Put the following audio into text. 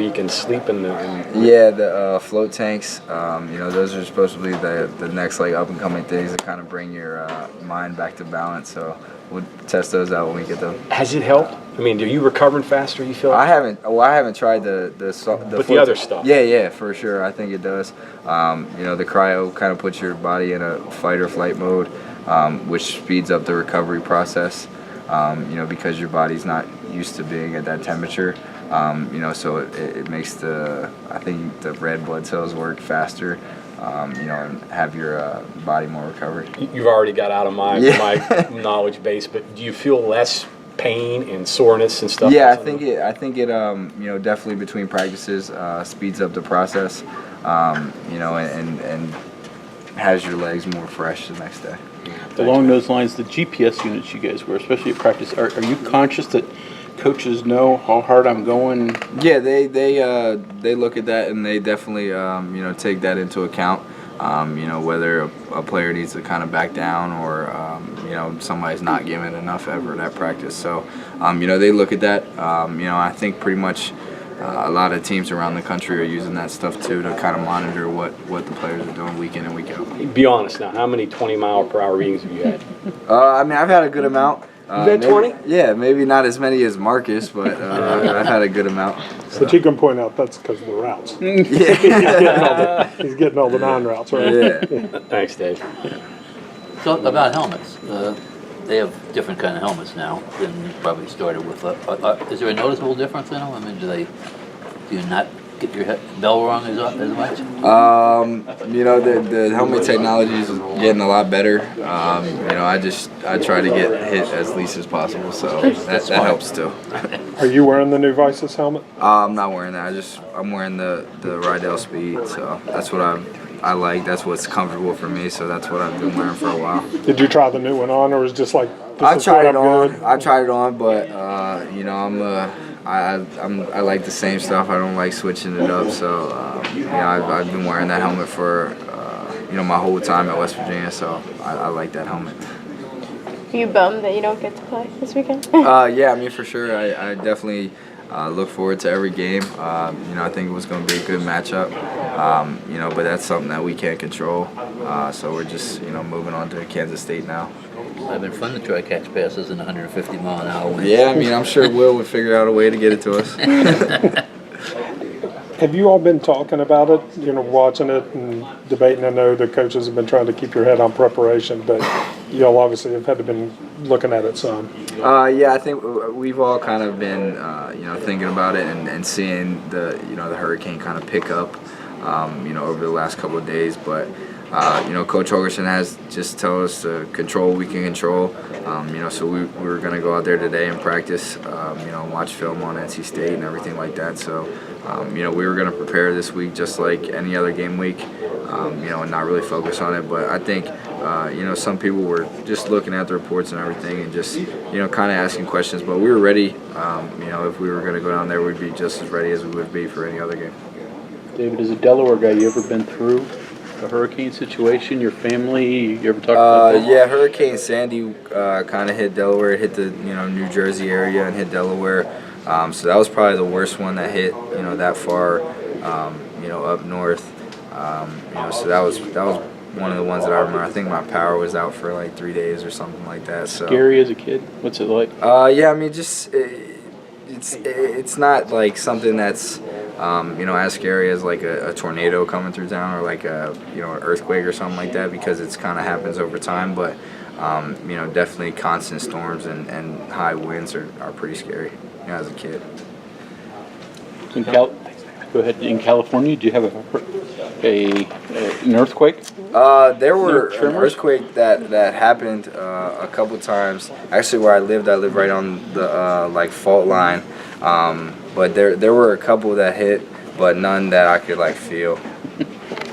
you can sleep in the. Yeah, the float tanks. Those are supposed to be the next like up and coming things that kind of bring your mind back to balance. So we'll test those out when we get them. Has it helped? I mean, are you recovering faster? You feel? I haven't tried the but the other stuff. Yeah, for sure. I think it does. The cryo kind of puts your body in a fight or flight mode, which speeds up the recovery process. Because your body's not used to being at that temperature. So it makes the red blood cells work faster. And have your body more recovery. You've already got out of my knowledge base, but do you feel less pain and soreness and stuff? Yeah, I think it definitely between practices speeds up the process, and has your legs more fresh the next day. Along those lines, the GPS units you guys wear, especially at practice, are you conscious that coaches know how hard I'm going? Yeah, they look at that and they definitely take that into account. Whether a player needs to kind of back down or somebody's not giving enough effort at practice. So they look at that. I think pretty much a lot of teams around the country are using that stuff too to kind of monitor what the players are doing week in and week out. Be honest now, how many 20-mile-per-hour readings have you had? I've had a good amount. You've had 20? Yeah, maybe not as many as Marcus, but I've had a good amount. So. But you can point out that's because of the routes. Yeah. He's getting all the non-routes, right? Yeah. Thanks, Dave. So about helmets, they have different kind of helmets now than you probably started with. Is there a noticeable difference in them? I mean, do you not get your bell rung as much? The helmet technology is getting a lot better. I try to get hit as least as possible, so that helps too. Are you wearing the new Vices helmet? I'm not wearing that. I'm wearing the Rydell Speed, so that's what I like. That's what's comfortable for me, so that's what I've been wearing for a while. Did you try the new one on, or was it just like I tried it on, but I like the same stuff. I don't like switching it up, so I've been wearing that helmet for my whole time at West Virginia, so I like that helmet. Are you bummed that you don't get to play this weekend? Yeah, for sure. I definitely look forward to every game. I think it was going to be a good matchup, but that's something that we can't control. So we're just, moving on to Kansas State now. It's been fun to try catch passes in 150-mile-an-hour winds. Yeah, I'm sure Will would figure out a way to get it to us. Have you all been talking about it, watching it and debating? I know the coaches have been trying to keep your head on preparation, but you all obviously have had to been looking at it some. Yeah, I think we've all kind of been, thinking about it and seeing the hurricane kind of pick up, over the last couple of days. But, Coach Holgerson has just told us to control what we can control. So we were going to go out there today and practice, watch film on NC State and everything like that. So, we were going to prepare this week just like any other game week, and not really focus on it. But I think, some people were just looking at the reports and everything and just, kind of asking questions. But we were ready. If we were going to go down there, we'd be just as ready as we would be for any other game. David, as a Delaware guy, you ever been through a hurricane situation? Your family, you ever talked about that? Yeah, Hurricane Sandy kind of hit Delaware. It hit the New Jersey area and hit Delaware. So that was probably the worst one that hit that far up north. So that was one of the ones that I remember. I think my power was out for like 3 days or something like that. So scary as a kid. What's it like? Yeah, it's not like something that's as scary as like a tornado coming through town or like an earthquake or something like that, because it's kind of happens over time. But definitely constant storms and high winds are pretty scary as a kid. Go ahead. In California, do you have an earthquake? There were an earthquake that happened a couple times. Actually, where I lived right on the fault line. But there were a couple that hit, but none that I could feel.